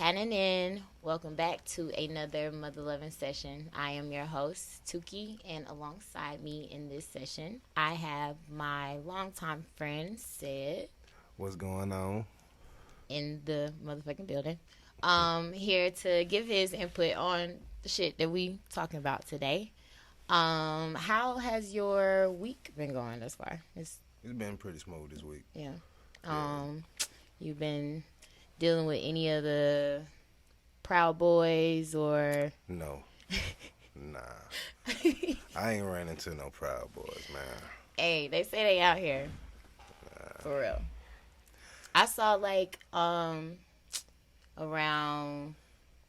Hannah in. Welcome back to another Mother Loving session. I am your host, Tookie, and alongside me in this session, I have my longtime friend, Sid, What's going on? in the motherfucking building. Here to give his input on the shit that we talking about today. How has your week been going thus far? It's been pretty smooth this week. Yeah. Yeah. You've been dealing with any of the Proud Boys or No. Nah. I ain't ran into no Proud Boys, man. Hey, they say they out here. For real. I saw around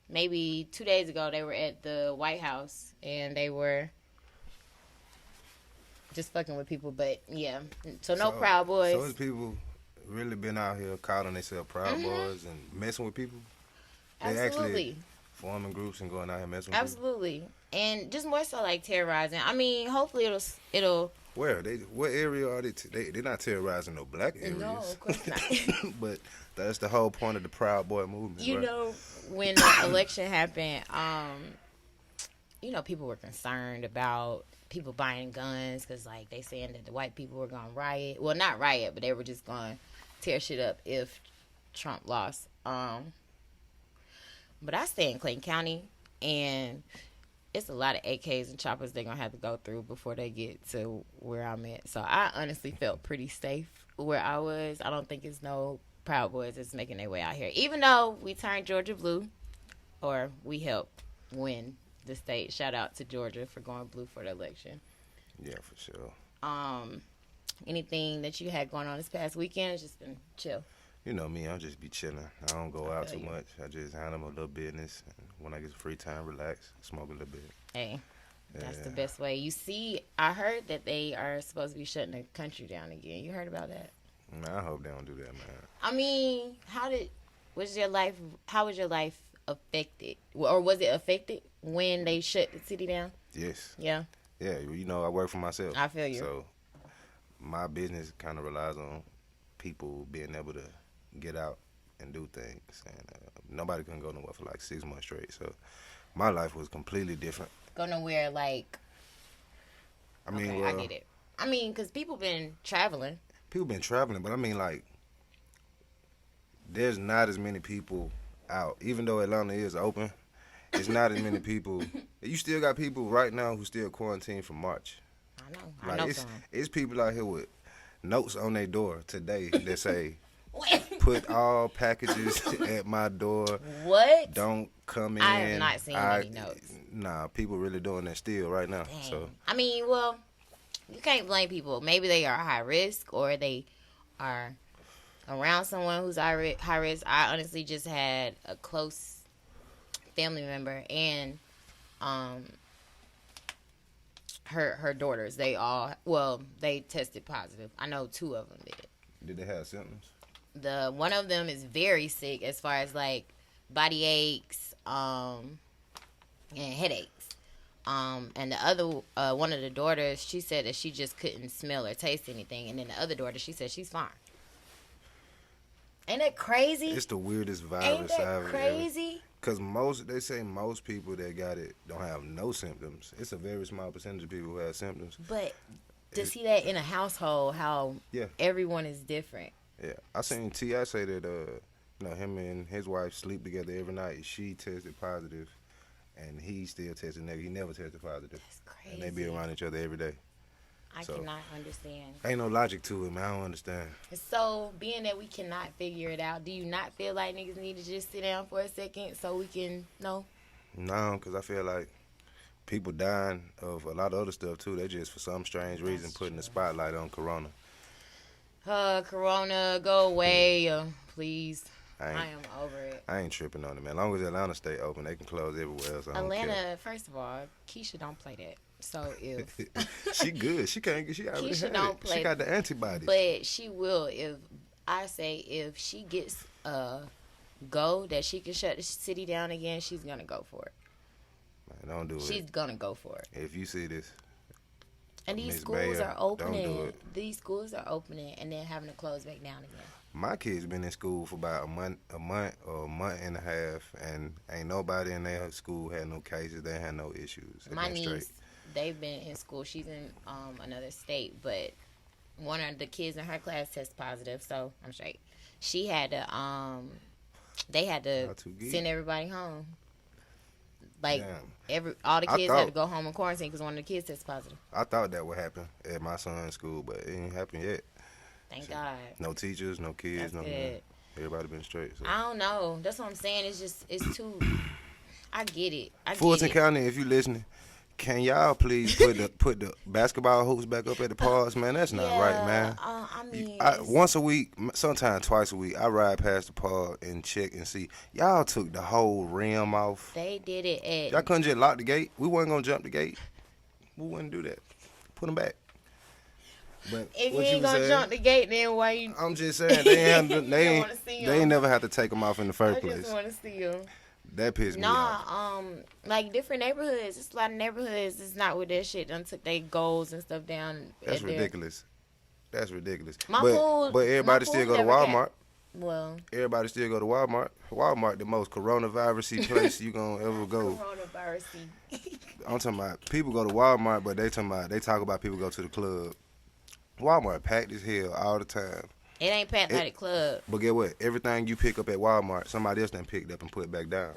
maybe 2 days ago they were at the White House and they were just fucking with people, but yeah. So no Proud Boys. So has people really been out here calling themselves Proud Boys and messing with people? They Absolutely. actually forming groups and going out here messing with Absolutely. And just more so like terrorizing. I mean, hopefully it'll people? Where? What area are they? They're not terrorizing no black areas. No, of course not. But that's the whole point of the Proud Boy movement. You right? know, when the election happened, people were concerned about people buying guns because, like, they saying that the white people were going to riot. Well, not riot, but they were just going to tear shit up if Trump lost. But I stay in Clayton County, and it's a lot of AKs and choppers they're going to have to go through before they get to where I'm at. So I honestly felt pretty safe where I was. I don't think it's no Proud Boys that's making their way out here. Even though we turned Georgia blue, or we helped win the state. Shout out to Georgia for going blue for the election. Yeah, for sure. Anything that you had going on this past weekend? It's just been chill. You know me, I'll just be chilling. I don't go out too you. much. I just handle my little business. And when I get some free time, relax, smoke a little bit. Hey, that's the Yeah. best way. You see, I heard that they are supposed to be shutting the country down again. You heard about that? Man, I hope they don't do that, man. I mean, how was your life affected? Or was it affected when they shut the city down? Yes. Yeah, Yeah, I work for myself. I feel you. So my business kind of relies on people being able to get out and do things. And nobody can go nowhere for like 6 months straight. So my life was completely different. Go nowhere like, I mean, okay, I get it. I mean, because people been traveling. people been traveling, but I mean, like, there's not as many people out. Even though Atlanta is open, it's not as many people. You still got people right now who still quarantined from March. I know. Like, I know it's, some. it's people out here with notes on their door today that say, put all packages at my door. What? Don't come in. I have not seen any notes. Nah, people really doing that still right now. Dang. So I mean, well, you can't blame people. Maybe they are high risk or they are around someone who's high risk. I honestly just had a close family member and her daughters. They tested positive. I know 2 of them did. did they have symptoms? One of them is very sick as far as like body aches and headaches. And the other one of the daughters, she said that she just couldn't smell or taste anything, and then the other daughter, she said she's fine. Ain't that crazy? It's the weirdest virus Ain't that I've crazy? Because they say most people that got it don't have no symptoms. It's a very small percentage of people who have symptoms. But to see that in a household, how Yeah. everyone is different. Yeah, I seen T.I. say that him and his wife sleep together every night. She tested positive, and he still tested negative. He never tested positive. That's crazy. And they be around each other every day. I So- cannot understand. Ain't no logic to it, man. I don't understand. So, being that we cannot figure it out, do you not feel like niggas need to just sit down for a second so we can know? No, because I feel like people dying of a lot of other stuff, too. They just, for some strange reason, That's putting the true. spotlight on Corona. Corona, go away, please. I ain't- I am over it. I ain't tripping on it, man. As long as Atlanta stay open, they can close everywhere else. I don't Atlanta, first of all, Keisha don't play that. So if care. She good. She can't get. She already Keisha had don't it. play- She got the antibodies. but she will if she gets a go that she can shut the city down again, she's gonna go for it. Man, don't do She's it. gonna go for it. If you see this, And these Miss schools Bayer, are don't do opening. it. These schools are opening and then having to close back down again. My kids been in school for about or a month and a half, and ain't nobody in their school had no cases. They had no issues. They My been straight. niece, they've been in school. She's in another state, but one of the kids in her class tested positive, so I'm straight. She had to they had to Not too geek. send everybody home. Like Damn. all the I kids had to thought- go home in quarantine because one of the kids tested positive. I thought that would happen at my son's school, but it ain't happened yet. Thank God. No teachers, no kids, That's no good. everybody been straight. So. I don't know. That's what I'm saying. It's too. I get it. I get Fulton it. County, if you listening, can y'all please put the basketball hoops back up at the parks, man? That's not right, man. I mean, Once a week, sometimes twice a week, I ride past the park and check and see. Y'all took the whole rim off. they did it at. Y'all couldn't just lock the gate. We wasn't gonna jump the gate. We wouldn't do that. Put them back. But If you what ain't was gonna saying, jump the gate, then why you? I'm just saying they wanna see 'em. ain't never had to take them off in the I first just place. want to see them. That pissed me off. Nah, like different neighborhoods. It's a lot of neighborhoods. It's not with that shit. Done took their goals and stuff down. That's at their- ridiculous. That's ridiculous. My but pool- but everybody my still pool go to never Walmart. Well, Everybody still go to Walmart. Walmart, the most coronavirusy place you gonna ever go. coronavirus. I'm talking about people go to Walmart, but they talk about people go to the club. Walmart packed as hell all the time. It ain't Pat Night Club. But get what? Everything you pick up at Walmart, somebody else done picked up and put back down.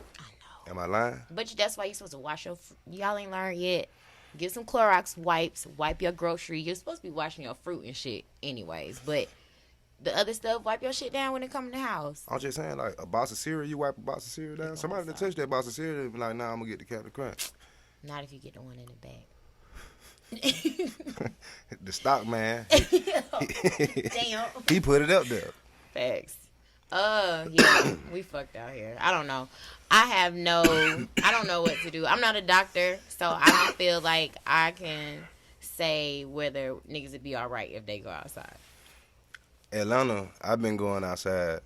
I Am I lying? But that's why you're supposed to wash your. Y'all ain't learned yet. Get some Clorox wipes. Wipe your grocery. You're supposed to be washing your fruit and shit, anyways. But the other stuff, wipe your shit down when it come in the house. I'm just saying, like a box of cereal, you wipe a box of cereal down. Somebody that touch that box of cereal and be like, nah, I'm gonna get the Captain Crunch. Not if you get the one in the back. The stock man, Damn. he put it up there. Facts. Yeah, we fucked out here. I don't know. I don't know what to do. I'm not a doctor, so I don't feel like I can say whether niggas would be all right if they go outside. Atlanta, I've been going outside,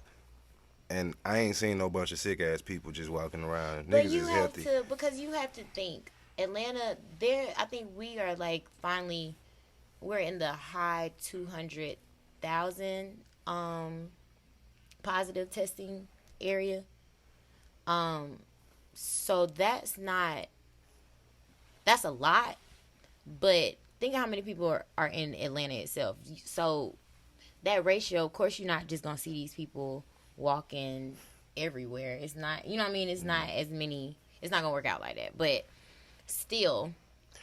and I ain't seen no bunch of sick ass people just walking around. But Niggas you is have healthy. to, because you have to think Atlanta. I think we are like finally, we're in the high 200,000 positive testing area. So that's a lot, but think of how many people are in Atlanta itself. So that ratio, of course, you're not just gonna see these people walking everywhere. It's not, you know what I mean? It's not as many. It's not gonna work out like that. But still,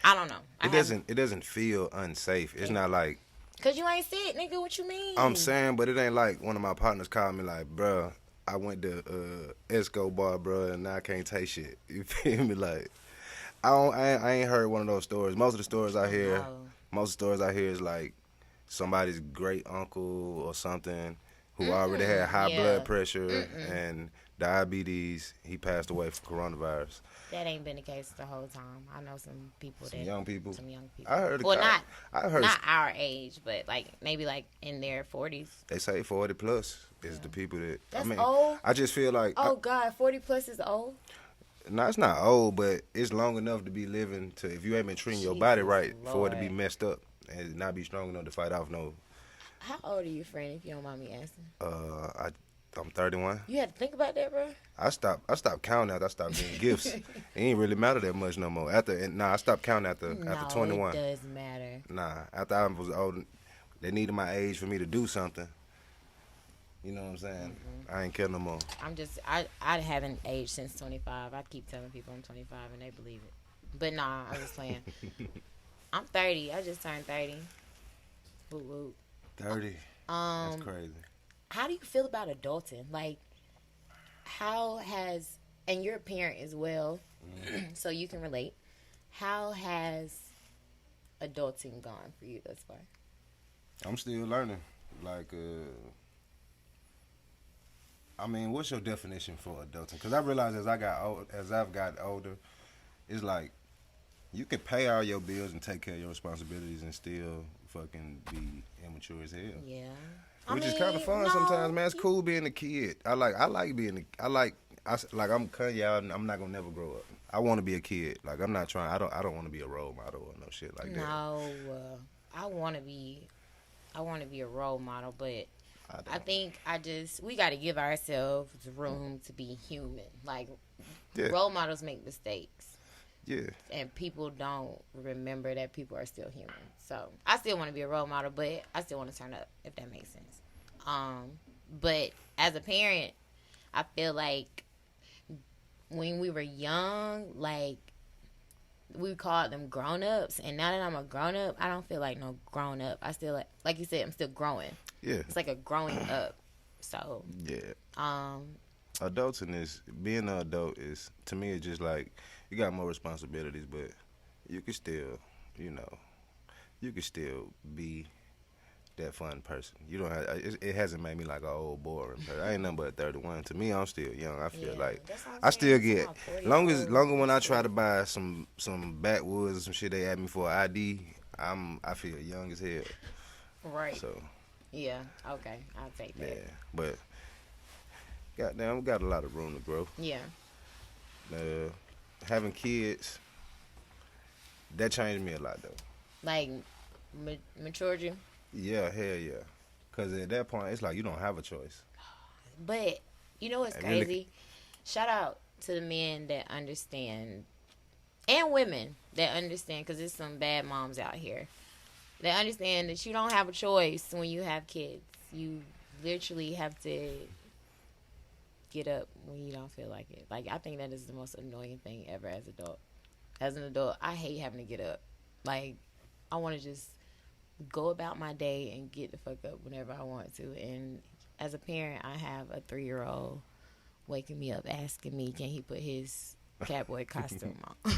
I don't know. It doesn't feel unsafe. It's not like. Cause you ain't sick, nigga. What you mean? I'm saying, but it ain't like one of my partners called me like, bruh, I went to Esco bar, bruh, and now I can't taste shit. You feel me? Like, I ain't heard one of those stories. Most of the stories I hear, is like somebody's great uncle or something who already had high blood pressure and diabetes. He passed away from coronavirus. That ain't been the case the whole time. I know some people Some young people. I heard. Well, not our age, but like maybe like in their 40s. They say 40 plus is the people that. That's I mean, old. I just feel like. Oh God, 40 plus is old. No, it's not old, but it's long enough to be living to. If you ain't been treating your body right, for it to be messed up and not be strong enough to fight off no. How old are you, friend? If you don't mind me asking. I'm 31. You had to think about that, bro. I stopped counting after I stopped getting gifts. It ain't really matter that much no more. I stopped counting after 21. It does matter. Nah, after I was old, they needed my age for me to do something. You know what I'm saying? I ain't care no more. I haven't aged since 25. I keep telling people I'm 25 and they believe it. But nah, I'm just playing. I'm 30. I just turned 30. Woo woo. 30. That's crazy. How do you feel about adulting? Like, and you're a parent as well, so you can relate. How has adulting gone for you thus far? I'm still learning. Like, I mean, what's your definition for adulting? Because I realized as I've got older, it's like you can pay all your bills and take care of your responsibilities and still fucking be immature as hell. Yeah. Which is kind of fun sometimes, man. It's cool being a kid. I'm Kanye. I'm not gonna never grow up. I want to be a kid. Like I'm not trying. I don't want to be a role model or no shit like that. No, I want to be a role model, but I I don't. think we got to give ourselves room to be human. Like, Yeah, role models make mistakes, yeah. and people don't remember that people are still human. So I still want to be a role model, but I still want to turn up, if that makes sense. Um, but as a parent, I feel like when we were young, like, we called them grown ups, and now that I'm a grown up, I don't feel like no grown up. I still like you said, I'm still growing. Yeah, It's like a growing up. So, yeah. um, Adults in this, being an adult is, to me, it's just like you got more responsibilities, but you can still, you know, you can still be that fun person. You don't have. It hasn't made me like an old boring person. I ain't nothing but 31. To me, I'm still young. I feel yeah, like that's what I'm I saying. still That's get my 40 year longer old. when I try to buy some backwoods or some shit they ask me for ID. I feel young as hell. Right. So Yeah. Okay. I'll take yeah, that. but goddamn, we got a lot of room to grow. Yeah. Uh, Having kids, that changed me a lot though. Like, maturity. Yeah, hell yeah. Cause at that point, it's like you don't have a choice. But, you know what's And then crazy? Shout out to the men that understand, and women that understand, because there's some bad moms out here that understand that you don't have a choice when you have kids. You literally have to get up when you don't feel like it. Like, I think that is the most annoying thing ever as an adult. As an adult, I hate having to get up. Like, I want to just go about my day and get the fuck up whenever I want to. And as a parent, I have a 3-year-old waking me up asking me, can he put his Catboy costume on?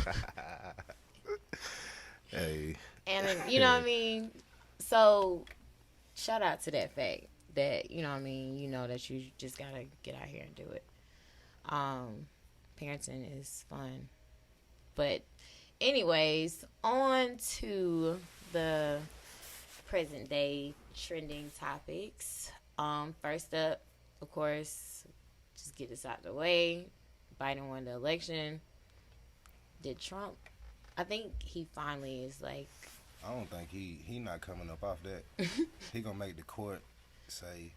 Hey, And then, you know what I mean? So, shout out to that fact that, you know what I mean, you know that you just gotta get out here and do it. Parenting is fun. But anyways, on to the present day trending topics. First up, of course, just get this out of the way. Biden won the election. Did Trump? I think he finally is like, I don't think he not coming up off that. He gonna make the court say,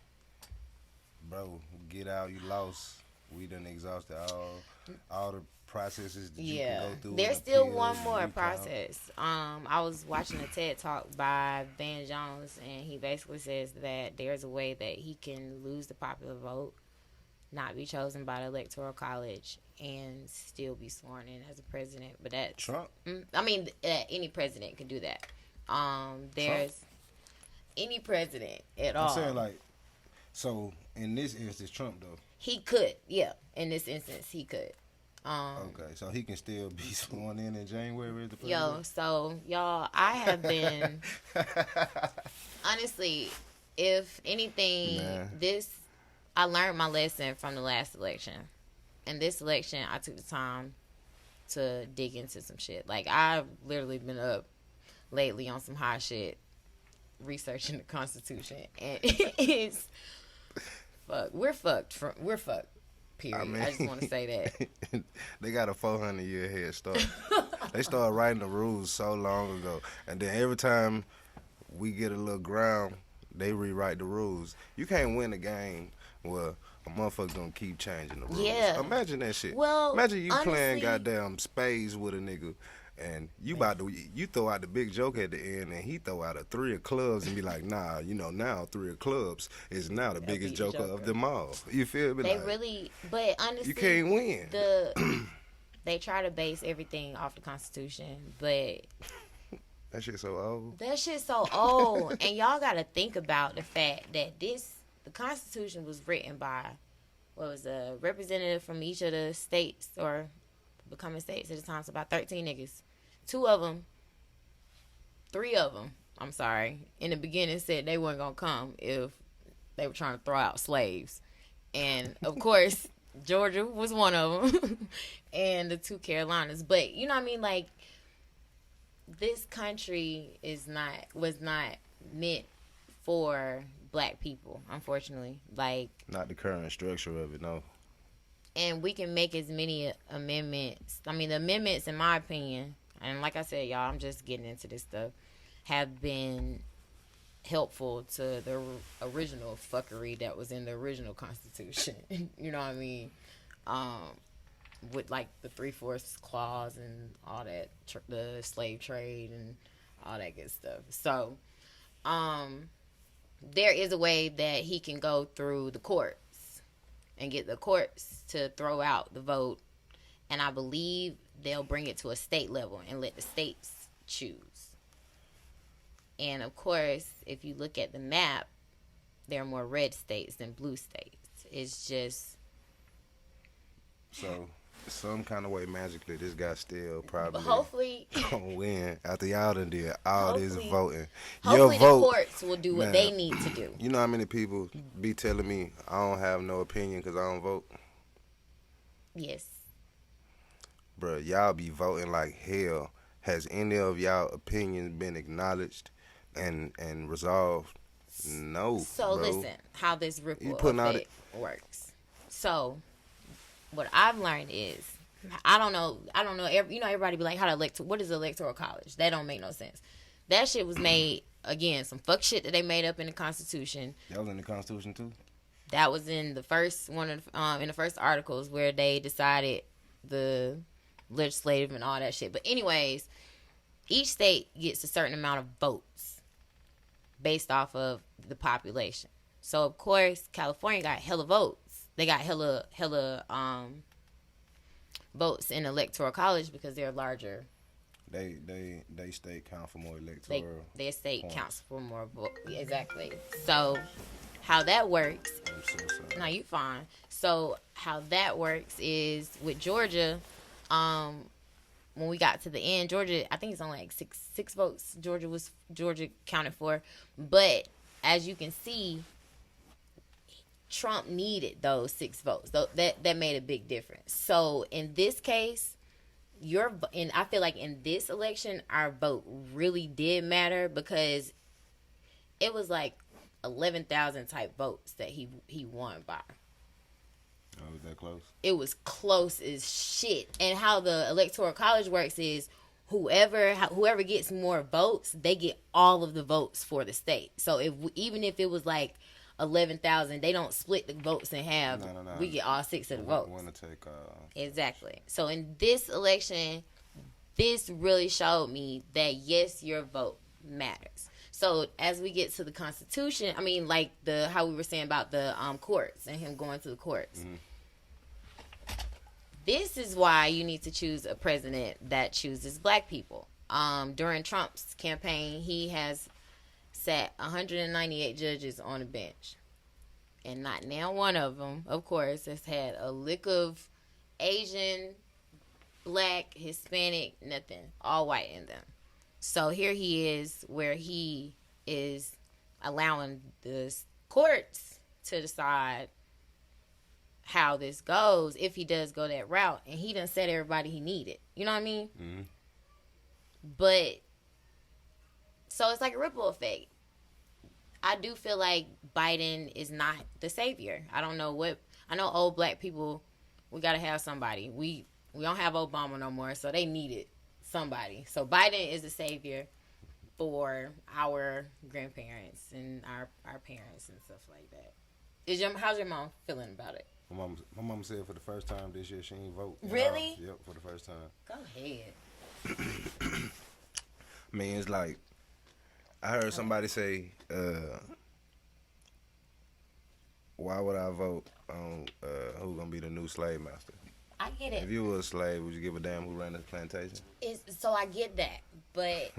bro, get out, you lost. We done exhausted all the processes that you yeah. can go through. There's and still appeals one and more recount. process. I was watching a TED talk by Van Jones, and he basically says that there's a way that he can lose the popular vote, not be chosen by the electoral college, and still be sworn in as a president. But that's Trump. I mean, any president can do that. There's Trump? any president at I'm all. saying like, so in this instance, Trump though. He could, yeah. In this instance, he could. Okay, so he can still be sworn in January as the Yo, president. so y'all, I have been honestly, if anything, Nah. I learned my lesson from the last election. And this election, I took the time to dig into some shit. Like, I've literally been up lately on some hot shit, researching the Constitution, and it's fuck. We're fucked. We're fucked. Period. I just want to say that. They got a 400-year head start. They started writing the rules so long ago, and then every time we get a little ground, they rewrite the rules. You can't win a game where a motherfucker gonna keep changing the rules. Yeah. Imagine that shit. Well, imagine you honestly, playing goddamn spades with a nigga, and you throw out the big joke at the end, and he throw out a 3 of clubs and be like, nah, now 3 of clubs is now the biggest joker of them all. You feel me? They like, really, but honestly, you can't win. They try to base everything off the Constitution, but That shit so old. that shit's so old. And y'all got to think about the fact that the Constitution was written by, what was a representative from each of the states or becoming states at the time. So about 13 niggas. 3 of them, I'm sorry, in the beginning said they weren't going to come if they were trying to throw out slaves. And, of course, Georgia was one of them. And the 2 Carolinas. But, you know what I mean? Like, this country was not meant for black people, unfortunately. Like, Not the current structure of it, no. and we can make as many amendments. I mean, the amendments, in my opinion, and like I said, y'all, I'm just getting into this stuff, have been helpful to the original fuckery that was in the original Constitution. You know what I mean? Um, with like the 3/4 clause and all that, the slave trade and all that good stuff. So, there is a way that he can go through the courts and get the courts to throw out the vote, and I believe they'll bring it to a state level and let the states choose. And of course, if you look at the map, there are more red states than blue states. It's just So, some kind of way, magically, this guy still probably hopefully gonna win after y'all done did all this Hopefully- voting. Your hopefully the vote, courts will do what man. they need to do. you know how many people be telling me I don't have no opinion because I don't vote? Yes. Bruh, y'all be voting like hell. Has any of y'all opinions been acknowledged and resolved? No, So bro. listen, how this ripple You putting out effect works. So what I've learned is, I don't know. Everybody be like, how to elect? What is electoral college? That don't make no sense. That shit was made again, some fuck shit that they made up in the Constitution. That was in the Constitution too. That was in the first one of in the first articles where they decided the legislative and all that shit. But anyways, each state gets a certain amount of votes based off of the population. So of course, California got hella votes. They got hella votes in electoral college because they're larger. They state count for more electoral. Their state points. counts for more votes. Exactly. So how that works? I'm so sorry. No, you fine. So how that works is with Georgia. When we got to the end, Georgia, I think it's only like six votes. Georgia counted for, but as you can see, Trump needed those 6 votes. That made a big difference. So in this case, I feel like in this election, our vote really did matter because it was like 11,000 type votes that he won by. Oh, was that close? It was close as shit. And how the electoral college works is whoever gets more votes, they get all of the votes for the state. So even if it was like 11,000, they don't split the votes in half. No. We get all 6 of the votes. Want to take Exactly. So in this election, this really showed me that yes, your vote matters. So as we get to the Constitution, I mean, like how we were saying about the courts and him going to the courts. Mm-hmm. This is why you need to choose a president that chooses black people. During Trump's campaign, he has sat 198 judges on the bench, and not now one of them, of course, has had a lick of Asian, black, Hispanic, nothing, all white in them. So here he is, where he is allowing the courts to decide how this goes, if he does go that route, and he done said everybody he needed. You know what I mean? Mm-hmm. But so it's like a ripple effect. I do feel like Biden is not the savior. I know old black people, we gotta have somebody. We don't have Obama no more, so they needed somebody. So Biden is the savior for our grandparents and our parents and stuff like that. How's your mom feeling about it? My mom said for the first time this year she ain't vote. Really? Yep, for the first time. Go ahead. I mean, it's like I heard somebody say, "Why would I vote on who gonna be the new slave master?" I get it. If you were a slave, would you give a damn who ran this plantation? So I get that, but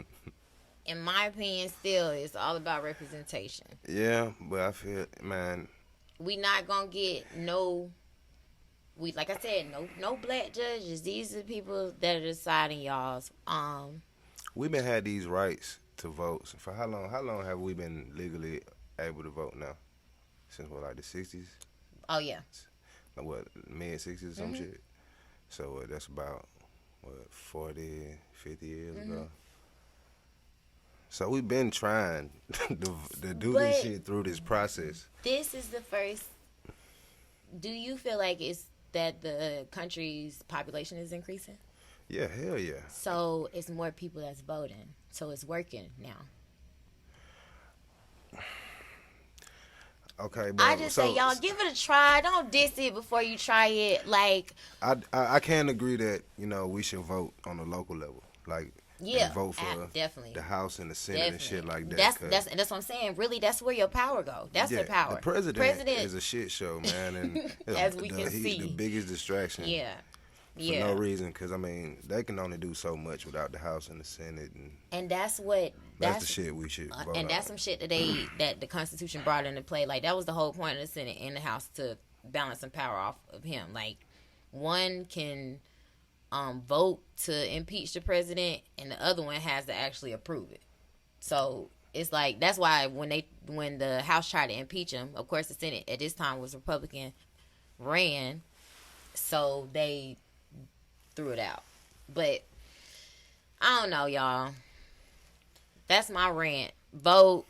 in my opinion, still, it's all about representation. Yeah, but I feel, man, We not gonna get like I said, no black judges. These are the people that are deciding y'all's. we've been had these rights to vote for how long? How long have we been legally able to vote now? Since what, like the 60s? Oh yeah. Like what, mid 60s or some Mhm. shit? So that's about, what, 40, 50 years Mm-hmm. ago? So we've been trying to do But this shit through this process. This is the first. Do you feel like it's that the country's population is increasing? Yeah, hell yeah. So it's more people that's voting. So it's working now. Okay, I but just say, y'all, give it a try. Don't diss it before you try it. Like, I can agree that we should vote on the local level, like and yeah, vote for definitely, the House and the Senate and shit definitely. like that. That's what I'm saying. Really, that's where your power go. That's Yeah, their the power. president is a shit show, man, and As we can he's the see, biggest distraction yeah, for no yeah. reason. Because I mean, they can only do so much without the House and the Senate, and And that's what that's the shit we should vote and on. that's some shit that the Constitution brought into play. Like that was the whole point of the Senate and the House, to balance some power off of him. Like one can vote to impeach the president, and the other one has to actually approve it. So it's like that's why when the House tried to impeach him, of course the Senate at this time was Republican, ran, so they threw it out. But I don't know, y'all. That's my rant. Vote,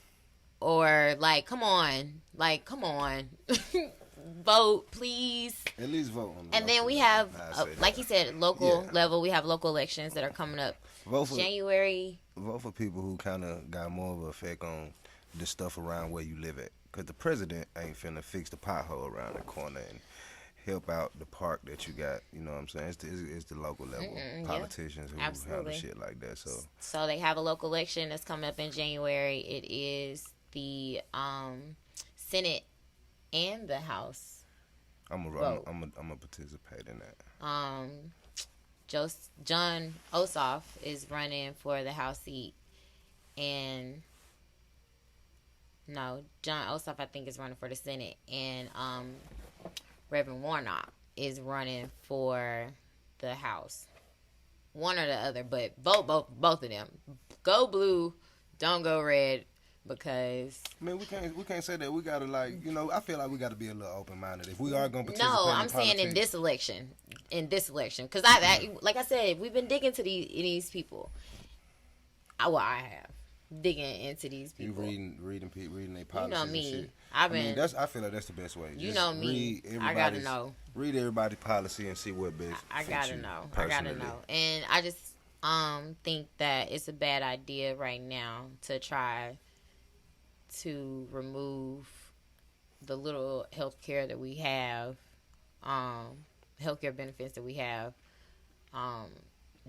or come on, vote, please. At least vote on. And then we have, like he said, local level. We have local elections that are coming up. Vote for January. Vote for people who kind of got more of an effect on the stuff around where you live at. Because the president ain't finna fix the pothole around the corner and help out the park that you got. You know what I'm saying? It's the local level politicians who handle shit like that. So they have a local election that's coming up in January. It is the Senate and the House. I'm gonna participate in that. John Ossoff is running for the House seat, and no, John Ossoff I think is running for the Senate, and Reverend Warnock is running for the House. One or the other, but vote both of them. Go blue, don't go red, because I mean we can't say that. We gotta I feel like we gotta be a little open minded if we are gonna participate. No, I'm saying in this election, because like I said, we've been digging to these people. I have digging into these people. You reading their policies. You know me. And shit. I I feel like that's the best way. You know me. I gotta know. Read everybody's policy and see what best. I gotta know. I gotta know. And I just think that it's a bad idea right now to try to remove the little health care that we have, healthcare benefits that we have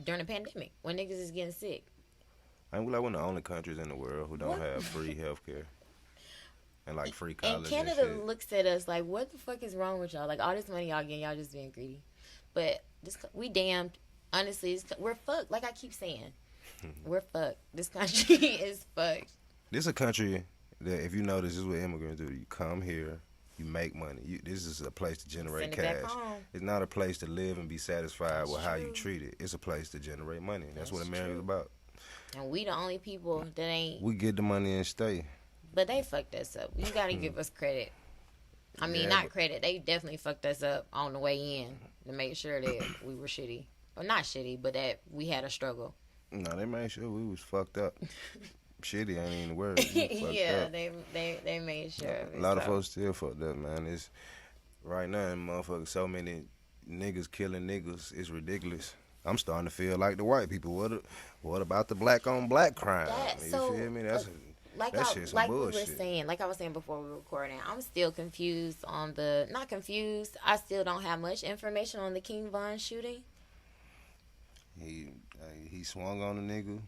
during the pandemic when niggas is getting sick. I mean, we're one of the only countries in the world who don't have free healthcare and free college. And Canada looks at us like, what the fuck is wrong with y'all? Like all this money y'all getting, y'all just being greedy. But we damned. Honestly, we're fucked. Like I keep saying, we're fucked. This country is fucked. This is a country that, if you notice, this is what immigrants do. You come here, you make money. This is a place to generate cash. It's not a place to live and be satisfied with how you treat it. It's a place to generate money. That's what America's about. And we the only people that ain't. We get the money and stay. But they fucked us up. You gotta give us credit. I mean, not credit. They definitely fucked us up on the way in to make sure that we were shitty. Or not shitty, but that we had a struggle. No, they made sure we was fucked up. Shitty ain't even the word. Yeah, they made sure. A lot of folks still fucked up, man. It's right now, motherfuckers, so many niggas killing niggas. It's ridiculous. I'm starting to feel like the white people. What about the black on black crime? You feel me? That shit's some bullshit. Like I was saying before we were recording, I'm still confused on not confused. I still don't have much information on the King Von shooting. He swung on a nigga.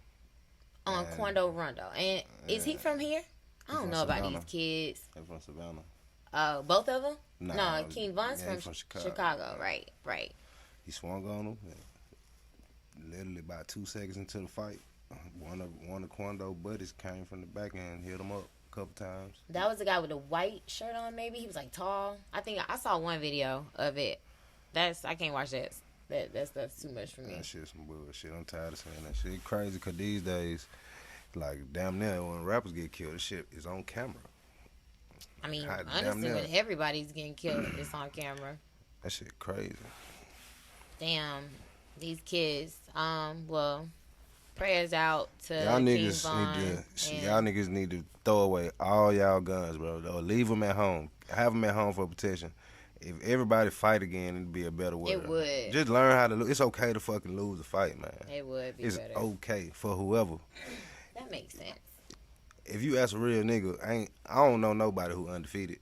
On Quando Rondo. And is he from here? I don't know about these kids. They're from Savannah. Both of them? No, King Von's from Chicago. Right. He swung on him. Literally about 2 seconds into the fight, one of Quando buddies came from the back and hit him up a couple times. That was the guy with the white shirt on, maybe? He was tall. I think I saw one video of it. I can't watch that. That stuff's too much for me. That shit's some bullshit. I'm tired of saying that shit. Crazy because these days, damn near when rappers get killed, this shit is on camera. I mean, honestly, when everybody's getting killed, it's on camera. That shit crazy. Damn, these kids. Well, prayers out to y'all King niggas Von. Y'all niggas need to throw away all y'all guns, bro. Or leave them at home. Have them at home for protection. If everybody fight again, it'd be a better world. It would. Just learn how to lose. It's okay to fucking lose a fight, man. It would be it's better. Okay for whoever. That makes sense. if you ask a real nigga, I don't know nobody who undefeated.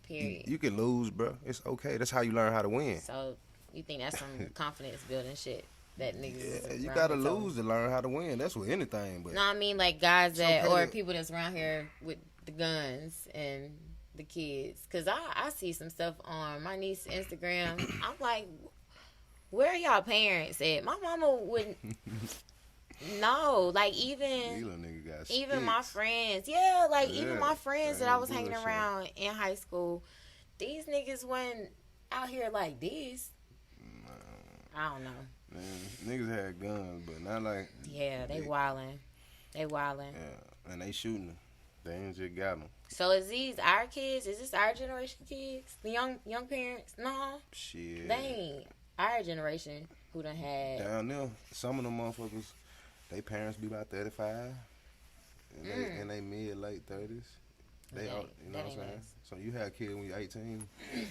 Period. You can lose, bro. It's okay. That's how you learn how to win. So you think that's some confidence building shit that niggas? Yeah, you gotta lose to learn how to win. That's with anything. But no, I mean like guys that okay or people that's around here with the guns and the kids. Cause I see some stuff on my niece's Instagram. I'm like, where are y'all parents at? My mama wouldn't. No, like even my friends, even my friends that I was hanging around in high school, these niggas went out here like this. I don't know. Man, niggas had guns, but not like. Yeah, they wildin'. Yeah, and they shooting them. They ain't just got them. So is these our kids? Is this our generation kids? The young parents? No. Shit. They ain't our generation who done had. Down there, some of them motherfuckers. They parents be about 35, and they mid-late 30s. They all, you know what I'm saying? Nice. So you had a kid when you're 18.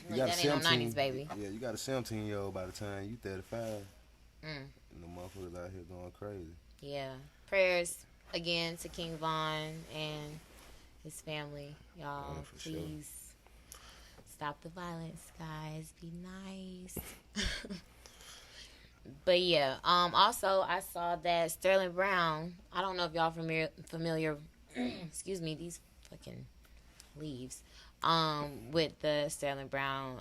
You got a 17, 90s baby. Yeah, you got a 17-year-old by the time you 35. And the motherfuckers out here going crazy. Yeah. Prayers again to King Von and his family, y'all. Please stop the violence, guys. Be nice. But yeah, also I saw that Sterling Brown, I don't know if y'all familiar excuse me, these fucking leaves, with the Sterling Brown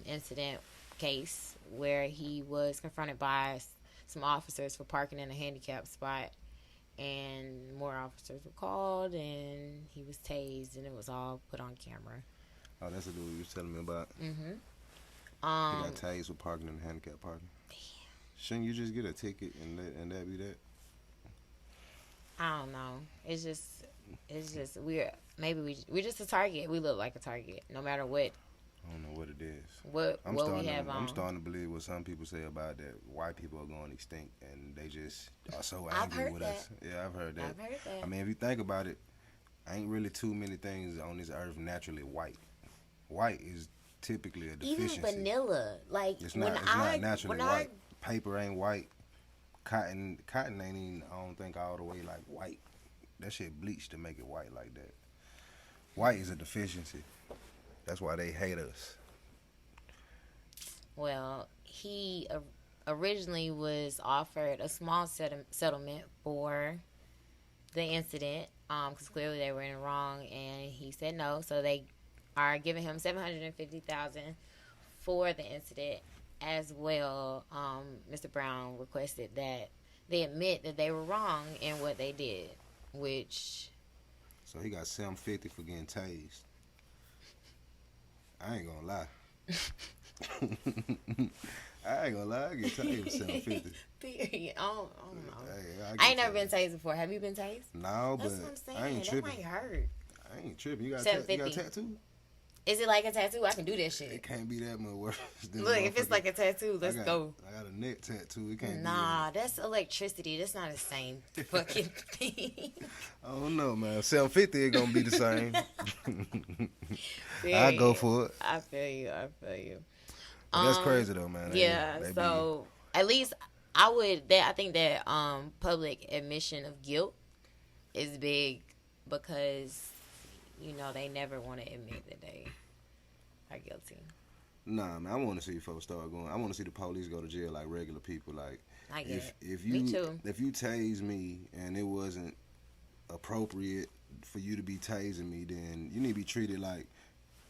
incident case where he was confronted by some officers for parking in a handicapped spot, and more officers were called and he was tased and it was all put on camera. Oh, that's the dude you was telling me about. Mm-hmm. He got tased for parking in a handicapped parking. Shouldn't you just get a ticket and that be that? I don't know. It's just we're just a target. We look like a target, no matter what. I don't know what it is. What we have on. I'm starting to believe what some people say about that white people are going extinct and they just are so angry with us. Yeah, I've heard that. I mean, if you think about it, ain't really too many things on this earth naturally white. White is typically a deficiency. Even vanilla, like it's not naturally white. Paper ain't white. Cotton ain't even, I don't think, all the way like white. That shit bleached to make it white like that. White is a deficiency. That's why they hate us. Well, he originally was offered a small settlement for the incident, because clearly they were in the wrong, and he said no. So they are giving him $750,000 for the incident. As well, Mr. Brown requested that they admit that they were wrong in what they did, which. So he got $750 for getting tased. I ain't gonna lie. I get tased for $750. Period. I don't know. Hey, I ain't never been tased before. Have you been tased? No, that's but what I'm saying. I ain't tripping. That might hurt. I ain't tripping. You got a tattoo? Is it like a tattoo? I can do that shit. It can't be that much worse. Look, if it's like a tattoo, let's go. I got a neck tattoo. It can't be that. That's electricity. That's not the same fucking thing. I don't know, man. $750 is going to be the same. I go for it. I feel you. But that's crazy, though, man. Yeah, so at least I think that public admission of guilt is big because they never want to admit that they are guilty. Nah, man, I want to see folks start going. I want to see the police go to jail like regular people. Like, if me too. If you tase me and it wasn't appropriate for you to be tasing me, then you need to be treated like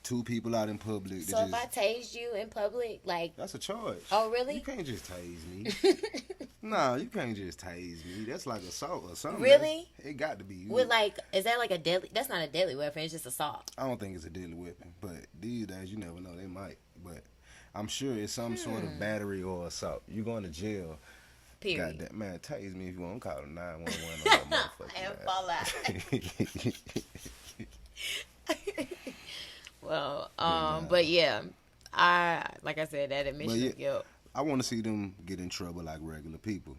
two people out in public. So if I tased you in public, like that's a charge. Oh, really? You can't just tase me. Nah, you can't just tase me. That's like assault or something. Really? It got to be. With is that like a deadly? That's not a deadly weapon. It's just assault. I don't think it's a deadly weapon, but these days you never know. They might, but I'm sure it's some sort of battery or assault. You going to jail? Period. Goddamn, man, tase me if you want. I'm calling 911 on that motherfucker. And fall out. Well, but yeah, like I said, that admission of guilt. I want to see them get in trouble like regular people,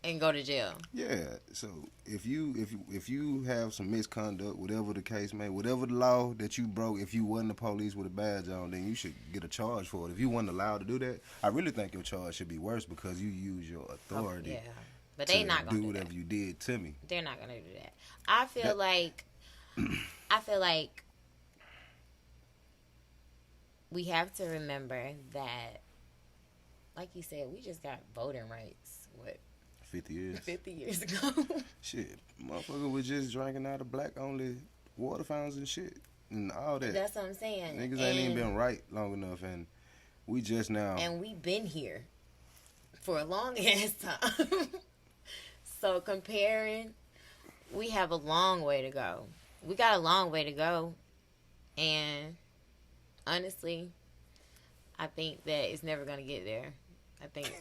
and go to jail. Yeah. So if you have some misconduct, whatever the case may, whatever the law that you broke, if you wasn't the police with a badge on, then you should get a charge for it. If you weren't allowed to do that, I really think your charge should be worse because you use your authority But they to not gonna do do whatever that. you did to me. They're not gonna do that. I feel That, like we have to remember that, like you said, we just got voting rights. What, 50 years. 50 years ago? Shit, motherfucker was just drinking out of black only water fountains and shit and all that. That's what I'm saying. Niggas ain't even been right long enough, and we just now. And we been here for a long ass time. So comparing, we have a long way to go. We got a long way to go, and honestly, I think that it's never gonna get there. I think.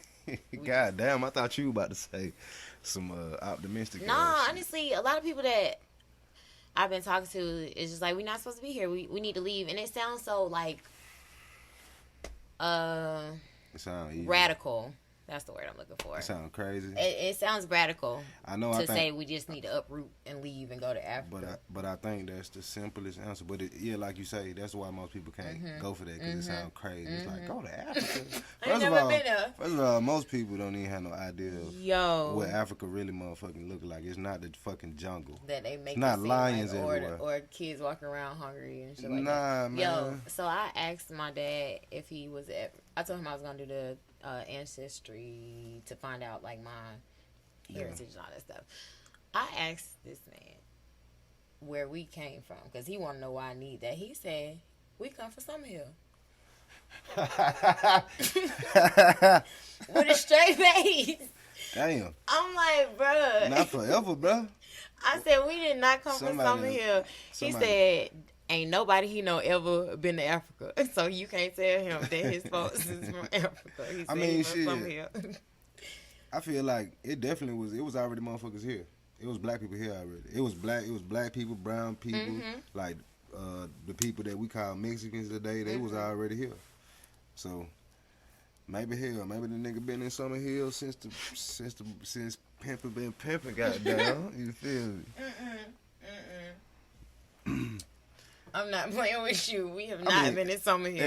God damn, I thought you were about to say some optimistic. Nah, shit. honestly, a lot of people that I've been talking to is just like, we're not supposed to be here. We need to leave, and it sounds so like It sounds easy. radical. That's the word I'm looking for. It sounds crazy. It sounds radical. I know. To say we just need to uproot and leave and go to Africa. But I think that's the simplest answer. But yeah, like you say, that's why most people can't go for that because it sounds crazy. It's like, go to Africa. I ain't never been there. First of all, most people don't even have no idea of what Yo, Africa really motherfucking look like. It's not the fucking jungle. that they make It's not it seem lions like, everywhere. or kids walking around hungry and shit like Nah, that. man. Yo, so I asked my dad if he was I told him I was gonna do the ancestry to find out like my heritage and all that stuff. I asked this man where we came from because he want to know why I need that. He said we come from Summerhill. With a straight face. Damn. I'm like, bruh. Not forever, bro. I said we did not come from Summerhill. He said ain't nobody he know ever been to Africa, so you can't tell him that his folks is from Africa. He said he's from Summerhill. I feel like it definitely was. It was already motherfuckers here. It was black people here already. It was black people, brown people, like the people that we call Mexicans today. They was already here. So maybe the nigga been in Summerhill since pimping been pimping. Goddamn, you feel me? I'm not playing with you. We have not been in Summerhill.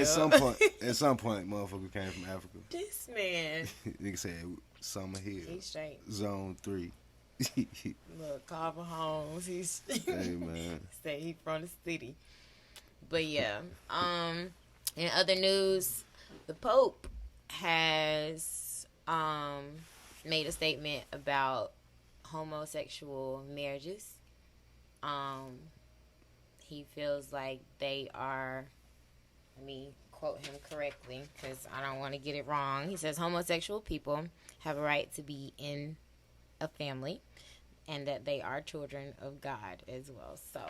At some point, motherfucker came from Africa. This man. Nigga said Summerhill. He's straight. Zone 3. Look, Carver Holmes. He's Hey man. say he from the city. But yeah. In other news, the Pope has made a statement about homosexual marriages. He feels like they are, let me quote him correctly because I don't want to get it wrong. He says homosexual people have a right to be in a family and that they are children of God as well. So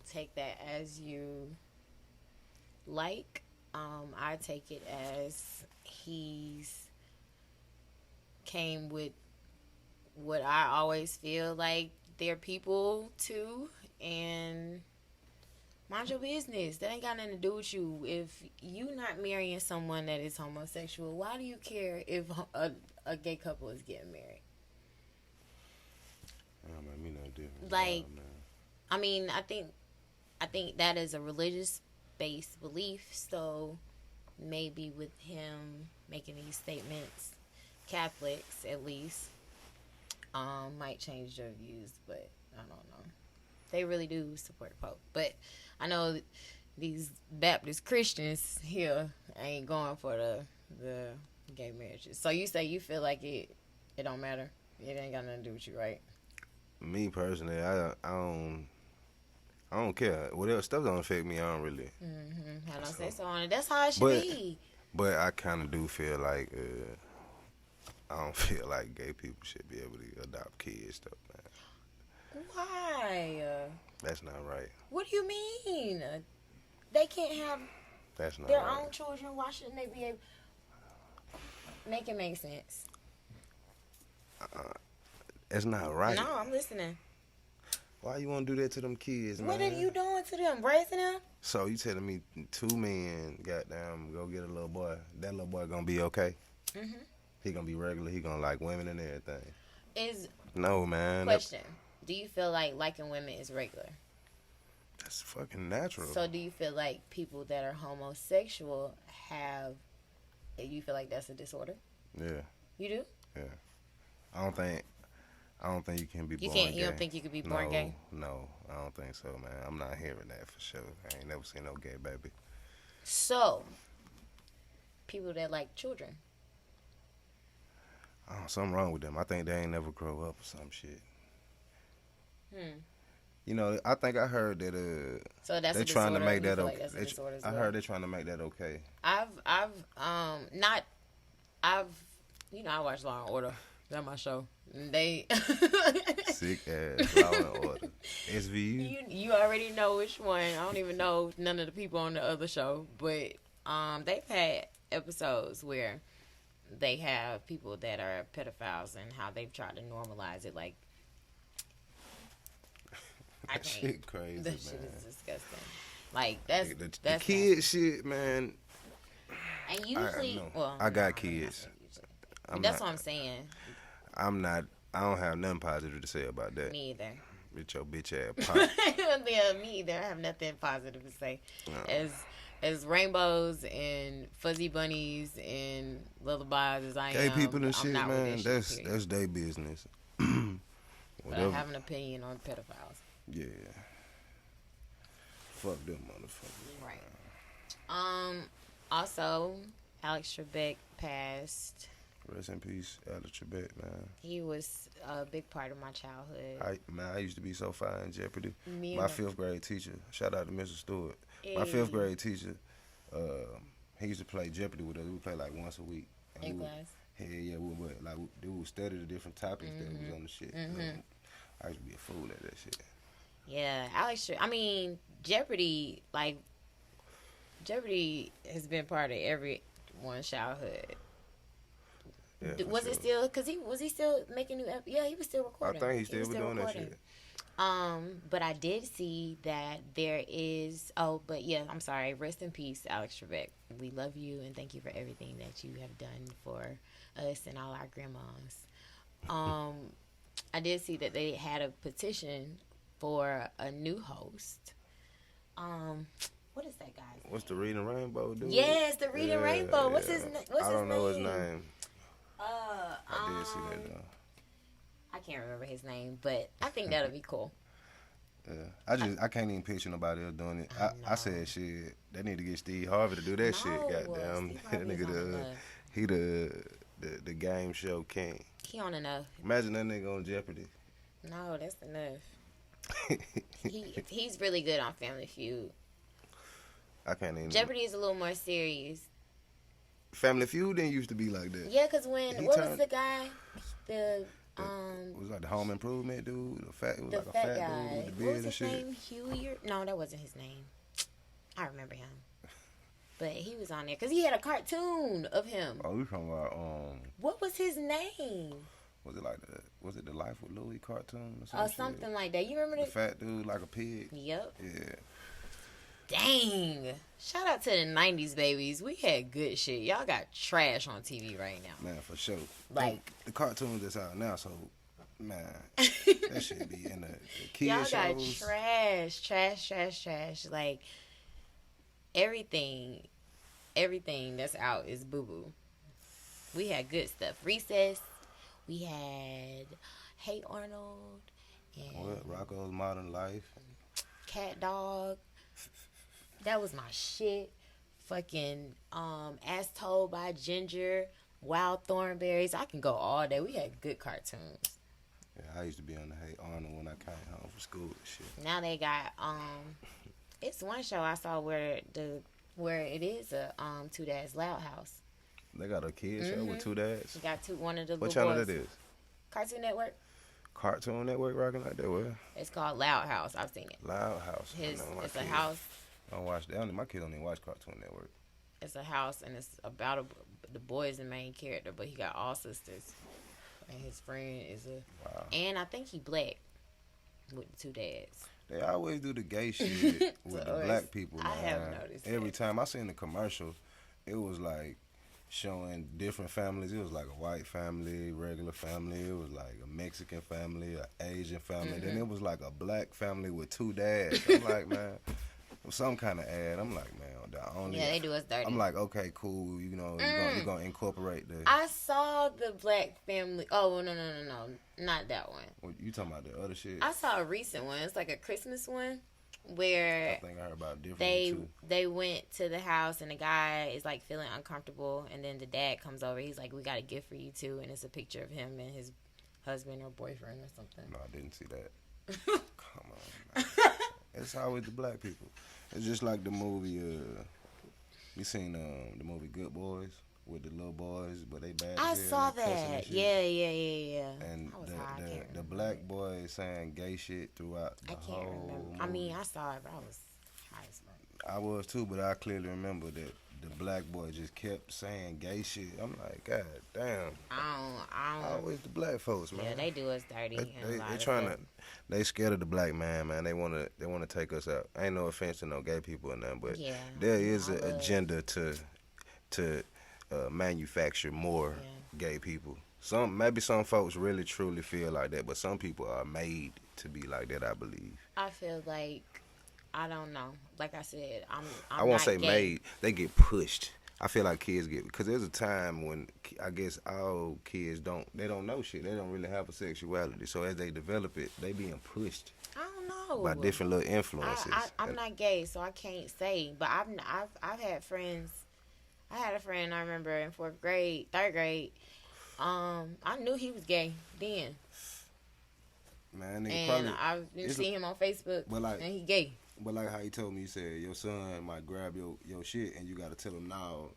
take that as you like. I take it as he's came with what I always feel like they're people too, and mind your business. That ain't got nothing to do with you. If you not marrying someone that is homosexual, why do you care if a gay couple is getting married? Me no different. Like, I mean, I think that is a religious based belief. So maybe with him making these statements, Catholics at least might change their views, but I don't know. They really do support the Pope, but I know these Baptist Christians here ain't going for the gay marriages. So you say you feel like it don't matter. It ain't got nothing to do with you, right? Me personally, I don't care. Whatever stuff don't affect me, I don't really. I don't say so on it. That's how it should be. But I kind of do feel like I don't feel like gay people should be able to adopt kids, though, man. Why? That's not right. What do you mean? They can't have That's not their right. own children. Why shouldn't they be able? Make it make sense. That's not right. No, I'm listening. Why you want to do that to them kids, man? What are you doing to them? Raising them? So you telling me 2 men, goddamn, go get a little boy. That little boy gonna be okay? He gonna be regular. He gonna like women and everything. No, man. Question. Do you feel like liking women is regular? That's fucking natural. So do you feel like people that are homosexual you feel like that's a disorder? Yeah. You do? Yeah. I don't think. I don't think you can be You born can't. gay. You don't think you could be born gay? No, I don't think so, man. I'm not hearing that for sure. I ain't never seen no gay baby. So, people that like children. Oh, something wrong with them. I think they ain't never grow up or some shit. You know, I think I heard that So that's they're a trying to disorder? make You that feel like okay. that's a disorder as I well? heard they're trying to make that okay. I watch Law and Order. That's my show. They Sick ass Law and Order. SVU. you already know which one. I don't even know none of the people on the other show, but they've had episodes where they have people that are pedophiles and how they've tried to normalize it. Like, I That can't. shit crazy, That man. shit is disgusting. Like that's The kid shit, man. And usually, I got kids. That's what I'm saying. I don't have nothing positive to say about that. Me either. With your bitch ass pop. Yeah, me either. I have nothing positive to say. No. As rainbows and fuzzy bunnies and lullabies as I am. Gay people and I'm shit, not with man. that shit, That's their business. but I have an opinion on pedophiles. Yeah. Fuck them motherfuckers. Right. Also, Alex Trebek passed. Rest in peace, Alex Trebek, man. He was a big part of my childhood. I used to be so fine in Jeopardy. Me My and- 5th grade teacher, shout out to Mr. Stewart. My Hey. 5th grade teacher, he used to play Jeopardy with us. We would play like once a week. And In we would- class. Yeah, we would study the different topics that was on the shit. I used to be a fool at that shit. Yeah, Jeopardy has been part of everyone's childhood. Yeah, Was it still? Cause was he still making new? Yeah, he was still I recording. think he still was doing that shit. But I did see that there is. Oh, but yeah, I'm sorry. Rest in peace, Alex Trebek. We love you and thank you for everything that you have done for us and all our grandmas. I did see that they had a petition for a new host. What is that guy's name? What's the Reading Rainbow dude? Yes, the Reading Rainbow. What's his name? I don't know his name. I did see that though. I can't remember his name, but I think that'll be cool. Yeah, I can't even picture nobody else doing it. I said shit. They need to get Steve Harvey to do that shit. Goddamn, Steve that Harvey is on nigga enough. he the game show king. He on enough. Imagine that nigga on Jeopardy. No, that's enough. He's really good on Family Feud. I can't even. Jeopardy is a little more serious. Family Feud didn't used to be like that. Yeah, because what was the guy? It was like the Home Improvement dude. It was the like a fat fat guy. dude with the What beard was and his shit. name? Huey? No, that wasn't his name. I remember him. But he was on there because he had a cartoon of him. Oh, we talking about What was his name? was it the Life with Louie cartoon or Or something? something like that. You remember The fat dude like a pig. Yep. Yeah. Dang. Shout out to the 90s babies. We had good shit. Y'all got trash on TV right now. Man, for sure. Like- the cartoons that's out now, so man, that should be in the kids Y'all shows. got trash. Like everything that's out is boo boo. We had good stuff. Recess. We had Hey Arnold and What? Rocco's Modern Life. Cat Dog. That was my shit. Fucking As Told by Ginger, Wild Thornberries. I can go all day. We had good cartoons. Yeah, I used to be on the Hey Arnold when I came home from school and shit. Now they got it's one show I saw where it is a Two Dads Loud House. They got a kids show with two dads. You got one of the What little channel boys. that is? Cartoon Network. Cartoon Network rocking like that. Where? It's called Loud House. I've seen it. Loud House. I It's know my a kids house. don't watch that. My kids don't even watch Cartoon Network. It's a house, and it's about the boy is the main character, but he got all sisters, and his friend is Wow. and I think he black with the two dads. They always do the gay shit with So the black people, man. I have noticed Every that. time I seen the commercial, it was like showing different families. It was like a white family, regular family. It was like a Mexican family, an Asian family. Then it was like a black family with two dads. I'm like, man, some kind of ad. I'm like, man, the only. Yeah, they do us dirty. I'm like, okay, cool. You know, you're gonna incorporate the. I saw the Black Family. Oh no, not that one. What, you talking about the other shit? I saw a recent one. It's like a Christmas one where I think I heard about different. they went to the house and the guy is like feeling uncomfortable, and then the dad comes over. He's like, "We got a gift for you too," and it's a picture of him and his husband or boyfriend or something. No, I didn't see that. Come on, man. It's always the black people. It's just like the movie. You seen the movie Good Boys with the little boys, but they bad. I saw that. Yeah. And I was high, the black boy saying gay shit throughout the I can't whole remember. movie. I mean, I saw it, but I was high as fuck. I was too, but I clearly remember that the black boy just kept saying gay shit. I'm like, God damn. I don't. Always the black folks, man. Yeah, they do us dirty. They trying to. They scared of the black man, man. They wanna take us out. Ain't no offense to no gay people or nothing, but Yeah, there is an agenda to manufacture more gay people. Maybe some folks really truly feel like that, but some people are made to be like that. I believe. I feel like I don't know. Like I said, I won't not say gay. made. They get pushed. I feel like kids get, because there's a time when I guess all kids don't know shit. They don't really have a sexuality. So as they develop it, they being pushed I don't know by different little influences. I'm not gay, so I can't say. But I've had friends. I had a friend I remember in third grade. I knew he was gay then, Man, and I see him on Facebook, and he gay. But like how he told me, he said your son might grab your shit, and you got to tell him now.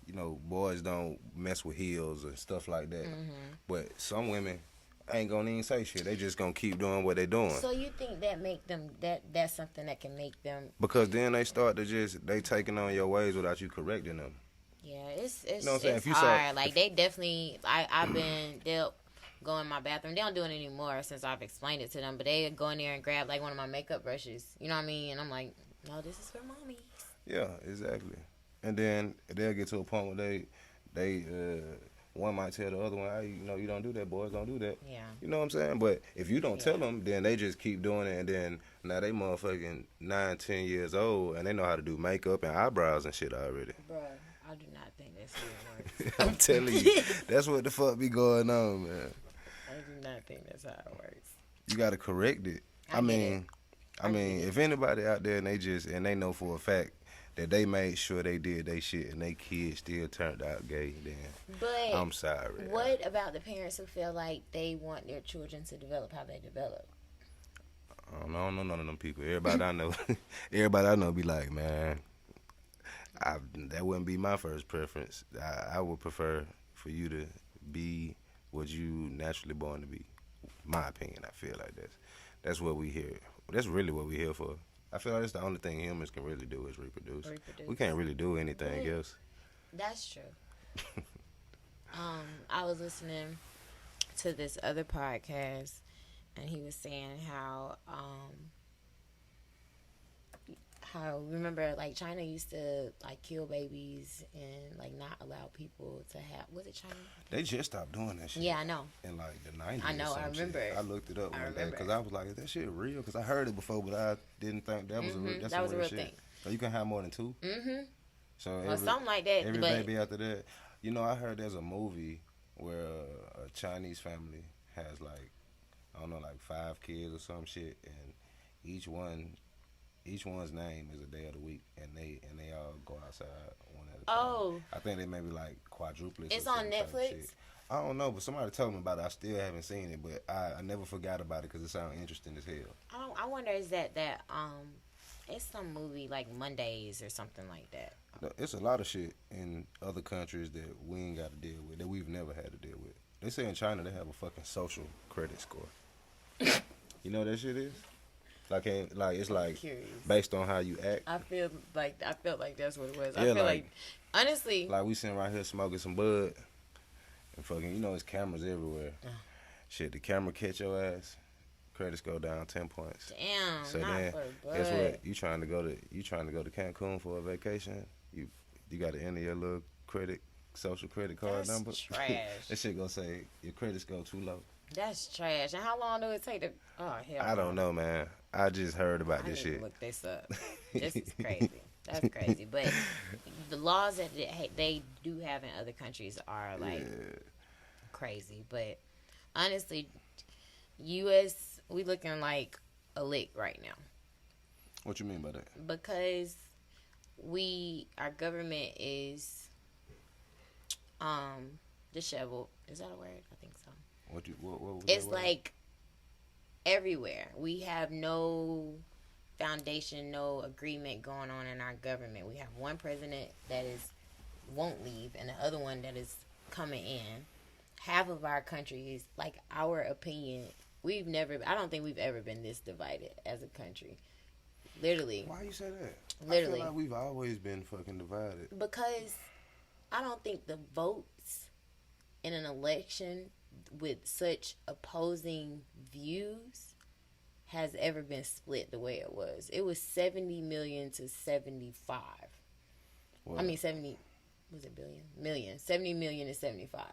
You know, boys don't mess with heels and stuff like that. Mm-hmm. But some women ain't gonna even say shit. They just gonna keep doing what they doing. So you think that make them that's something that can make them? Because then they start to they taking on your ways without you correcting them. Yeah, it's you know what I'm saying? It's hard. Like they definitely, they'll go in my bathroom. They don't do it anymore since I've explained it to them. But they go in there and grab like one of my makeup brushes. You know what I mean? And I'm like, no, this is for mommy. Yeah, exactly. And then they'll get to a point where they one might tell the other one, hey, you know, you don't do that, boys don't do that. Yeah. You know what I'm saying? But if you don't tell them, then they just keep doing it, and then now they motherfucking 9, 10 years old, and they know how to do makeup and eyebrows and shit already. Bruh, I do not think that's how it works. I'm telling you, that's what the fuck be going on, man. I do not think that's how it works. You gotta correct it. I mean, if anybody out there and they know for a fact that they made sure they did they shit and they kids still turned out gay, then I'm sorry. What about the parents who feel like they want their children to develop how they develop? I don't know none of them people. Everybody I know be like, man, that wouldn't be my first preference. I would prefer for you to be what you naturally born to be. My opinion, I feel like that's what we here. That's really what we here for. I feel like that's the only thing humans can really do is reproduce. We can't really do anything else. That's true. I was listening to this other podcast, and he was saying how remember like China used to like kill babies and like not allow people to have, was it China? They just stopped doing that shit. Yeah, I know. In like the 90s. I know. I remember. Shit. I looked it up one day because I was like, is that shit real? Because I heard it before, but I didn't think that was a real shit. Thing. So you can have more than 2. Mm-hmm. So something like that. Every baby after that. You know, I heard there's a movie where a Chinese family has like, I don't know, like 5 kids or some shit, and each one's name is a day of the week, and they all go outside one at a time. Oh. I think they maybe like quadruplets. It's on Netflix? I don't know, but somebody told me about it. I still haven't seen it, but I never forgot about it because it sounds interesting as hell. I wonder is that it's some movie like Mondays or something like that. No, it's a lot of shit in other countries that we ain't got to deal with, that we've never had to deal with. They say in China they have a fucking social credit score. You know what that shit is? Like it's like based on how you act. I felt like that's what it was. Yeah, I feel like honestly, like we sitting right here smoking some bud, and fucking, you know, there's cameras everywhere. Shit, the camera catch your ass, credits go down 10 points. Damn. So not then, for bud. guess what? You trying to go to Cancun for a vacation? You got to enter your little social credit card That's number. trash. That shit gonna say your credit score too low. That's trash. And how long do it take to? Oh hell I no! don't know, man. I just heard about I this need to shit. look this up. This is crazy. That's crazy. But the laws that they do have in other countries are like Yeah. crazy. But honestly, U.S. we looking like a lick right now What you mean by that? because our government is disheveled. Is that a word? I think so. What was It's that word? like everywhere. We have no foundation, no agreement going on in our government. We have one president that is won't leave, and the other one that is coming in. Half of our country is like our opinion. We've never. I don't think we've ever been this divided as a country. Literally, Why you say that? literally, I feel like we've always been fucking divided. because I don't think the votes in an election with such opposing views has ever been split the way it was. It was 70 million to 75. Well, I mean 70 was it billion? Million. 70 million to 75.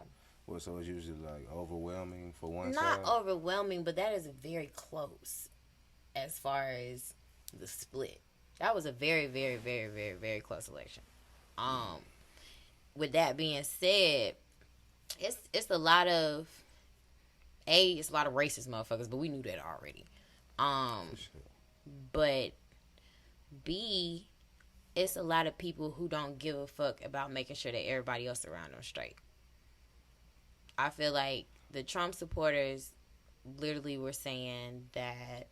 well, so it's usually like overwhelming for one Not side. overwhelming, but that is very close as far as the split. That was a very, very, very, very, very close election. With that being said, it's a lot of it's a lot of racist motherfuckers, but we knew that already. But B, it's a lot of people who don't give a fuck about making sure that everybody else around them straight. I feel like the Trump supporters literally were saying that,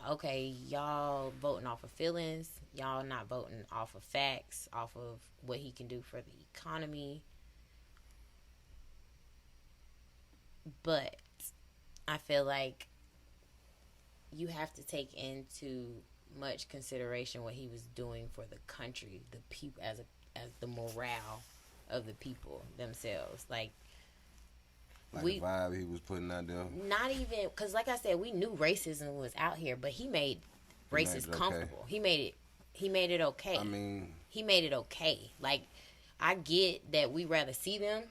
okay, y'all voting off of feelings, y'all not voting off of facts, off of what he can do for the economy. But I feel like you have to take into much consideration what he was doing for the country, the people, as the morale of the people themselves. Like The vibe he was putting out there. not even because, like I said, we knew racism was out here, but he made racists comfortable. Okay. He made it okay. I mean, he made it okay. Like, I get that we rather see them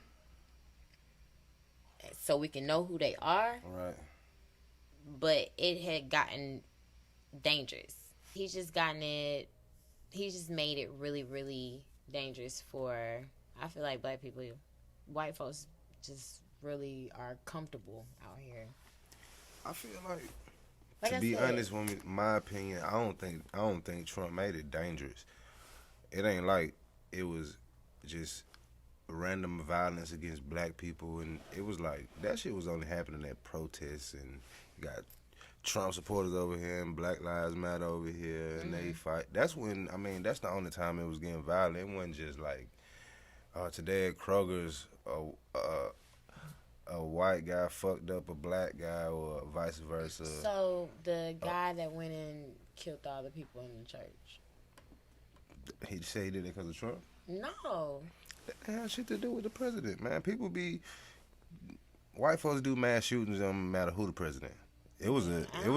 so we can know who they are. Right. But it had gotten dangerous. He just made it really, really dangerous for, I feel like black people, white folks just really are comfortable out here. I feel like to be honest, with my opinion, I don't think Trump made it dangerous. It ain't like it was just random violence against black people, and it was like that shit was only happening at protests, and you got Trump supporters over here and Black Lives Matter over here, and they fight. That's when, I mean, that's the only time it was getting violent. It wasn't just like today at Kroger's a white guy fucked up a black guy or vice versa. So the guy that went and killed all the people in the church. He said he did it because of Trump? No. That had shit to do with the president, man. White folks do mass shootings, don't matter who the president. It was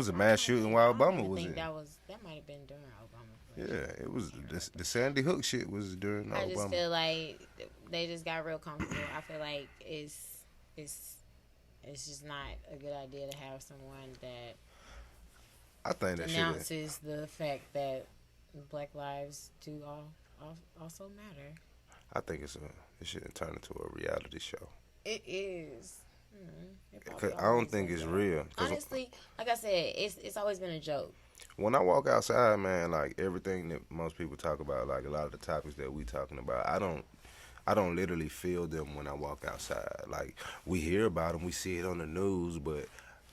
a mass shooting while Obama was in. That might have been during Obama. Yeah, it was the Sandy Hook shit was during Obama. I just feel like they just got real comfortable. I feel like it's just not a good idea to have someone that I think that announces the fact that Black lives do also matter. I think it should turn into a reality show. It is. Cause I don't think it's real. Honestly, like I said, it's always been a joke. When I walk outside, man, like everything that most people talk about, like a lot of the topics that we talking about, I don't literally feel them when I walk outside. Like, we hear about them, we see it on the news, but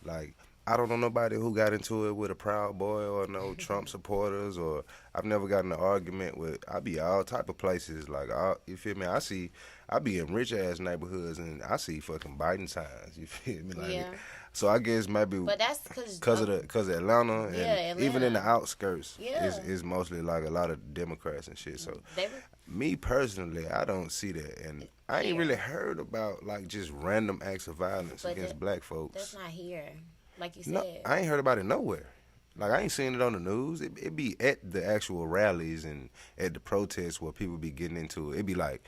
like, I don't know nobody who got into it with a Proud Boy or no Trump supporters, or I've never gotten in an argument with. I be all type of places. Like, you feel me? I be in rich ass neighborhoods and I see fucking Biden signs. You feel me? Like, yeah. So I guess maybe, but that's because of Atlanta, and Atlanta. even in the outskirts, yeah. is mostly like a lot of Democrats and shit. So me personally, I don't see that, and I ain't really heard about like just random acts of violence against black folks. That's not here. Like you said. No, I ain't heard about it nowhere. Like, I ain't seen it on the news. It be at the actual rallies and at the protests where people be getting into it. It be like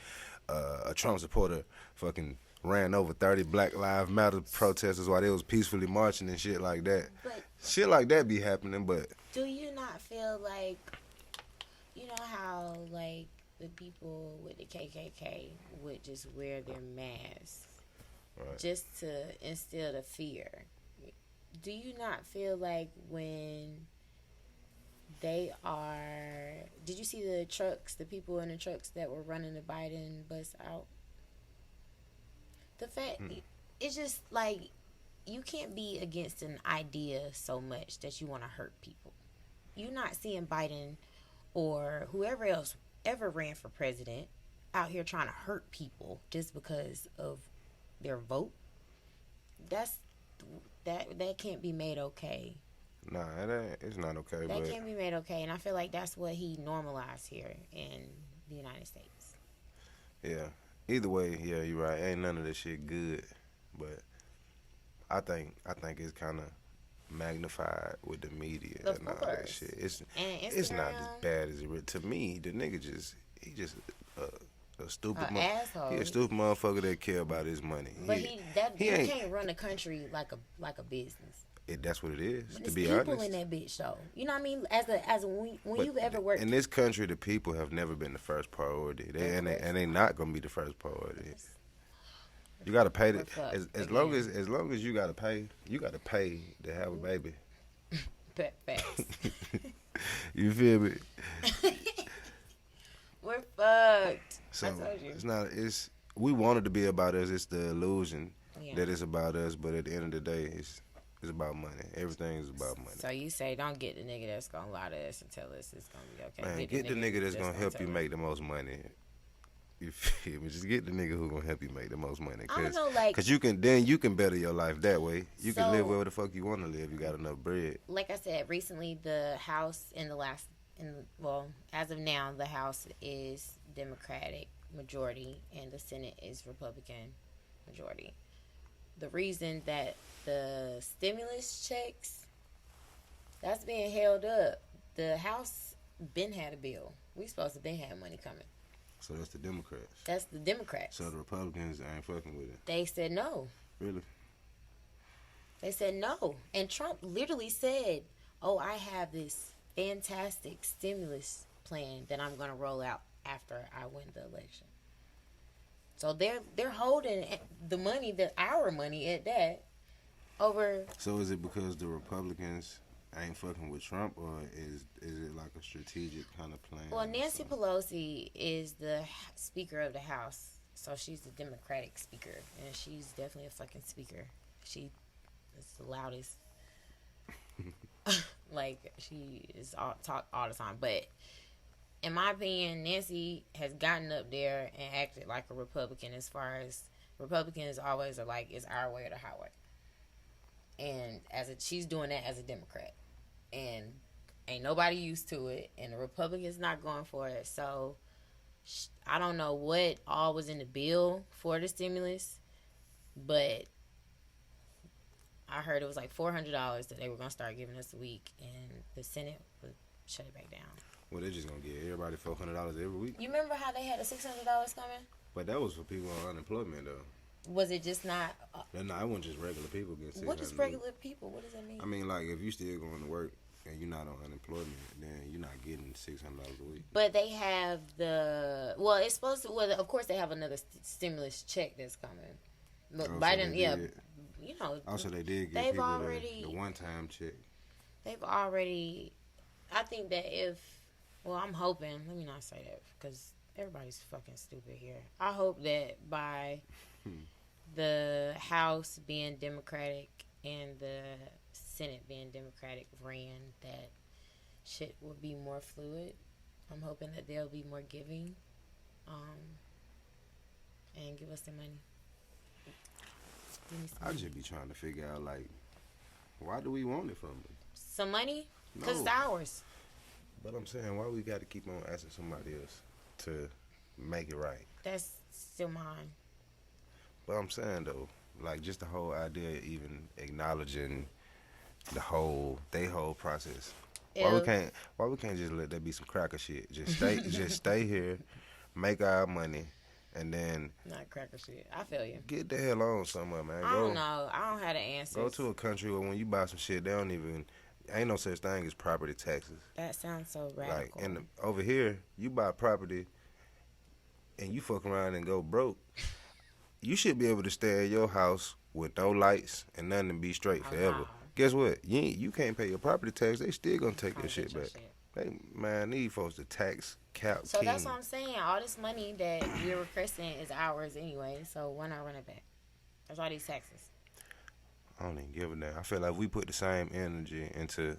a Trump supporter fucking ran over 30 Black Lives Matter protesters while they was peacefully marching and shit like that. But Shit like that be happening, but do you not feel like, you know how like the people with the KKK would just wear their masks right. just to instill the fear? Do you not feel like when they are... Did you see the trucks, the people in the trucks that were running the Biden bus out? The fact, it's just like, you can't be against an idea so much that you want to hurt people. You're not seeing Biden or whoever else ever ran for president out here trying to hurt people just because of their vote. That can't be made okay. Nah, it's not okay. That can't be made okay, and I feel like that's what he normalized here in the United States. Yeah. Either way, yeah, you're right. Ain't none of this shit good, but I think it's kind of magnified with the media Of and all that course. shit. And It's not as Instagram. bad as it really. To me, the nigga he just a stupid Asshole. He a stupid motherfucker that care about his money. But he you ain't. can't run a country like a business. That's what it is. But To it's be people honest, in that bitch though. You know what I mean? When you've ever worked in this country, the people have never been the first priority. They not gonna be the first priority. You gotta pay as long as you gotta pay to have a baby. Facts. You feel me? We're fucked. So I told you. it's not. We want it to be about us. It's the illusion Yeah. that it's about us. But at the end of the day, it's about money. Everything is about money. So you say don't get the nigga that's gonna lie to us and tell us it's gonna be okay. Man, get the nigga that's gonna help you tell make the most money. You feel me? Just get the nigga who gonna help you make the most money. I don't know, like, Cause you can better your life that way. You can live So- wherever the fuck you want to live. You got enough bread. like I said, recently the House as of now, the House is Democratic majority and the Senate is Republican majority. The reason that the stimulus checks, that's being held up. The House been had a bill. We supposed to been had money coming. So that's the Democrats. That's the Democrats. So the Republicans ain't fucking with it. They said no. Really? They said no. And Trump literally said, "Oh, I have this fantastic stimulus plan that I'm going to roll out after I win the election." So they're holding the money, our money at that, over. So is it because the Republicans ain't fucking with Trump, or is it like a strategic kind of plan? Well, Nancy Pelosi is the Speaker of the House, so she's the Democratic Speaker, and she's definitely a fucking speaker. She is the loudest. Like, she is talk all the time. But in my opinion, Nancy has gotten up there and acted like a Republican, as far as Republicans always are like, it's our way or the highway. And she's doing that as a Democrat. And ain't nobody used to it. And the Republicans not going for it. So I don't know what all was in the bill for the stimulus. But I heard it was like $400 that they were going to start giving us a week. And the Senate would shut it back down. Well, they're just gonna give everybody $400 every week. You remember how they had the $600 coming? But that was for people on unemployment, though. Was it just not? No, it wasn't just regular people getting $600. What is regular people? What does that mean? I mean, like, if you still going to work and you're not on unemployment, then you're not getting $600 a week. But they have it's supposed to. Well, of course they have another stimulus check that's coming. Look, Oh, so Biden, they yeah, did. you know. Also, they did give They've people already- the one-time check. They've already. I think that I'm hoping. Let me not say that because everybody's fucking stupid here. I hope that by the House being Democratic and the Senate being Democratic ran, that shit will be more fluid. I'm hoping that they'll be more giving, and give us the money. Give me some I money. just be trying to figure out, like, why do we want it from them? Some money? Because No. it's ours. But I'm saying, why we got to keep on asking somebody else to make it right? That's still mine. But I'm saying, though, like, just the whole idea of even acknowledging the whole process. Why we can't just let that be some cracker shit? Just stay here, make our money, and then Not cracker shit. I feel you. get the hell on somewhere, man. I don't know. I don't have the answers. Go to a country where when you buy some shit, they don't even ain't no such thing as property taxes. That sounds so radical. Like over here, you buy property and you fuck around and go broke. You should be able to stay at your house with no lights and nothing and be straight forever. Wow. Guess what? You can't pay your property tax. They still gonna take your shit Get your back. shit. They man, these folks the tax cap So king. that's what I'm saying. All this money that we're requesting is ours anyway. So why not run it back? That's all these taxes. I don't even give a damn. I feel like we put the same energy into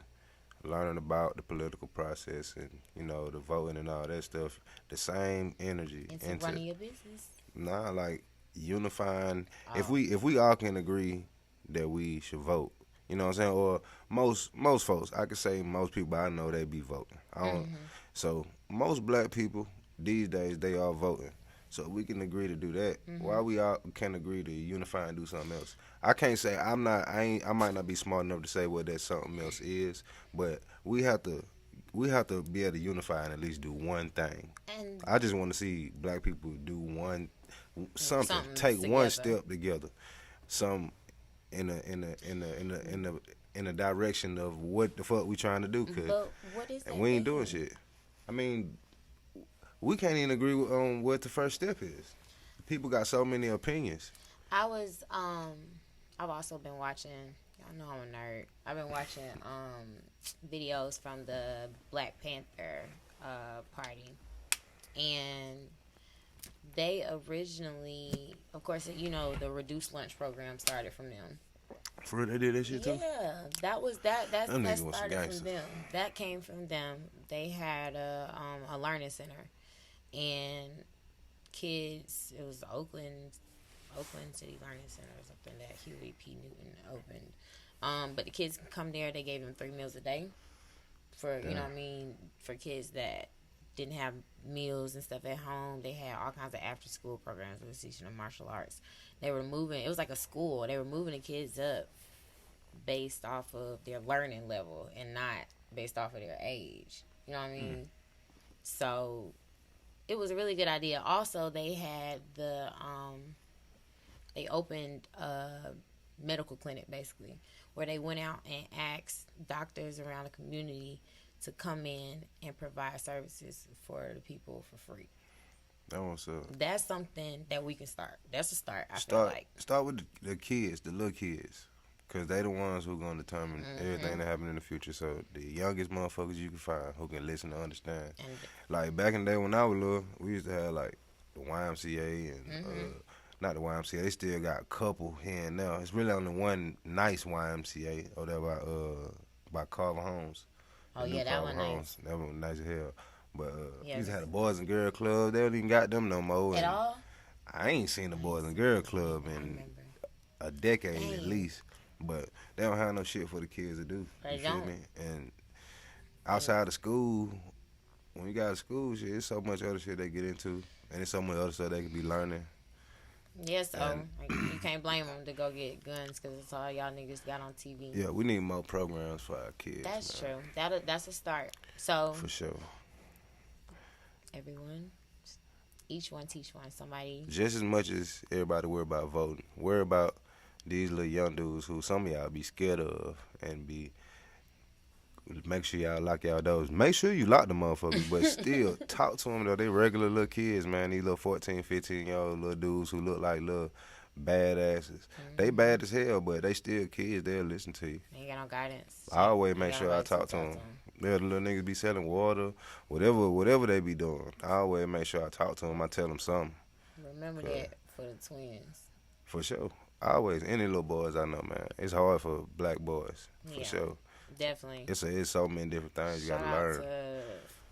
learning about the political process and the voting and all that stuff. The same energy Into running your business. Nah, like unifying. Oh. If we all can agree that we should vote, you know what I'm saying? Or most folks, I could say most people I know they be voting. I don't. So most black people these days they are voting. So we can agree to do that. Why we all can't agree to unify and do something else? I can't say I might not be smart enough to say what that something else is, but we have to be able to unify and at least do one thing. And I just want to see black people do something take together. one step together, some in a direction of what the fuck we trying to do. But what is that? And we ain't doing shit. I mean, we can't even agree on what the first step is. People got so many opinions. I've also been watching, y'all know I'm a nerd. I've been watching videos from the Black Panther party. And they originally, of course, the reduced lunch program started from them. For real, they did that shit too? Yeah, that Them niggas was started gangsters. from them. That came from them. They had a learning center, and kids. It was Oakland City Learning Center or something that Huey P. Newton opened. But the kids can come there. They gave them 3 meals a day for for kids that didn't have meals and stuff at home. They had all kinds of after school programs. They were teaching them martial arts. They were moving. It was like a school. They were moving the kids up based off of their learning level and not based off of their age. You know what I mean? So it was a really good idea. Also, they had they opened a medical clinic basically where they went out and asked doctors around the community to come in and provide services for the people for free. That's something that we can start. That's a start. I feel like. Start with the kids, the little kids, because they the ones who gonna determine everything that happen in the future. So the youngest motherfuckers you can find who can listen and understand. Like back in the day when I was little, we used to have like the YMCA and not the YMCA. They still got a couple here and there. It's really only one nice YMCA over there by Carver Homes. Oh yeah, that one nice. That one nice as hell. But we Yeah, used to have the Boys and Girl Club. They don't even got them no more. At all? I ain't seen the Boys and Girl Club in a decade at least. But they don't have no shit for the kids to do. They you feel don't. me? And outside of school, when you got to school shit, it's so much other shit they get into. And it's so much other stuff they can be learning. Yes, you can't blame them to go get guns because it's all y'all niggas got on TV. Yeah, we need more programs for our kids. That's man. true. That's a start. So For sure. everyone, each one teach one. Somebody. Just as much as everybody worry about voting, worry about these little young dudes who some of y'all be scared of and make sure y'all lock y'all doors. Make sure you lock the motherfuckers, but still talk to them though. They regular little kids, man. These little 14, 15-year-old little dudes who look like little badasses. They bad as hell, but they still kids. They'll listen to you. They ain't got no guidance. I always make sure I talk to them. They're the little niggas be selling water, whatever they be doing. I always make sure I talk to them. I tell them something. Remember that for the twins. For sure. Always, any little boys I know, man. It's hard for black boys, for sure. Definitely. It's so many different things you Shout gotta out learn. to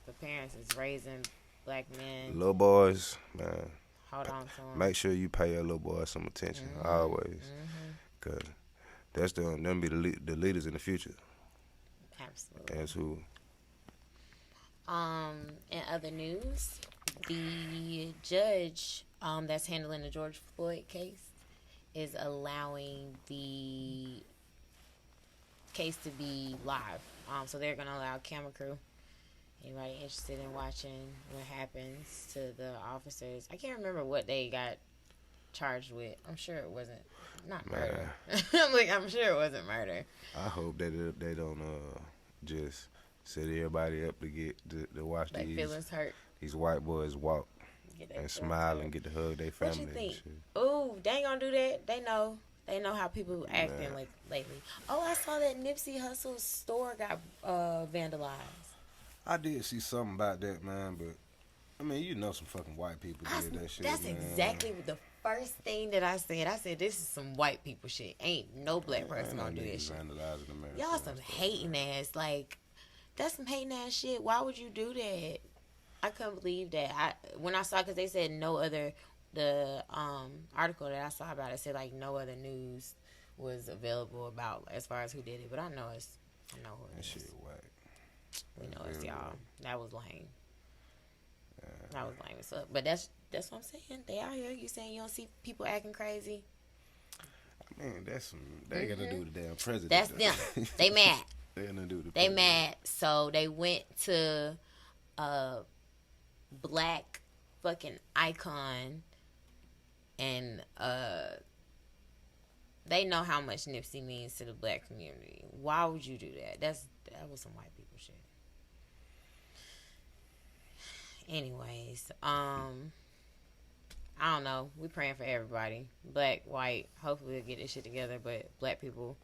the parents that's raising black men. Little boys, man. Hold on to them. Make sure you pay your little boys some attention, always, cause that's them be the leaders in the future. Absolutely. That's who. In other news, the judge that's handling the George Floyd case is allowing the case to be live. So they're gonna allow camera crew Anybody interested in watching what happens to the officers? I can't remember what they got charged with. I'm sure it wasn't not murder. I'm sure it wasn't murder. I hope that they don't just set everybody up to get to watch Like feelings hurt. These white boys walk and smile and get to hug their family. What you think? Ooh, they ain't gonna do that. They know. They know how people acting like lately. Oh, I saw that Nipsey Hussle's store got vandalized. I did see something about that, man, but I mean, you know, some fucking white people did that shit. That's man. Exactly the first thing that I said. I said, this is some white people shit. Ain't no black person gonna do this shit. Y'all some hating ass. Like, that's some hating ass shit. Why would you do that? I couldn't believe that. When I saw, because they said no other, the article that I saw about it said like no other news was available about as far as who did it. But I know who it that is. Shit whack. We know it's y'all. That was lame. That was lame as fuck. But that's what I'm saying. They out here. You saying you don't see people acting crazy? I mean, they gonna do the damn president. That's them. They mad. They gonna do the. They mad. So they went to a black fucking icon, and they know how much Nipsey means to the black community. Why would you do that? That was some white people shit. Anyways, I don't know. We praying for everybody, black, white. Hopefully we'll get this shit together. But black people,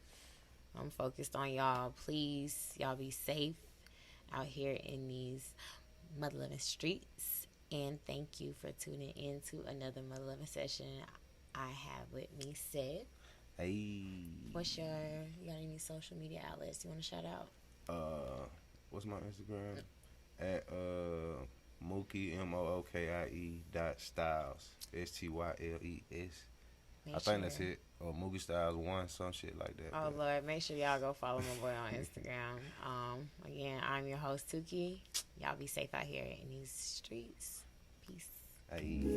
I'm focused on y'all. Please, y'all be safe out here in these mother loving streets. And thank you for tuning in to another mother loving session. I have with me Sid. Hey. You got any social media outlets you want to shout out? What's my Instagram? At Mookie MOOKIE .styles STYLES. I think that's it. Or Mookie Styles 1, some shit like that. Oh Lord, make sure y'all go follow my boy on Instagram. Again, I'm your host Tookie. Y'all be safe out here in these streets. Peace. Hey.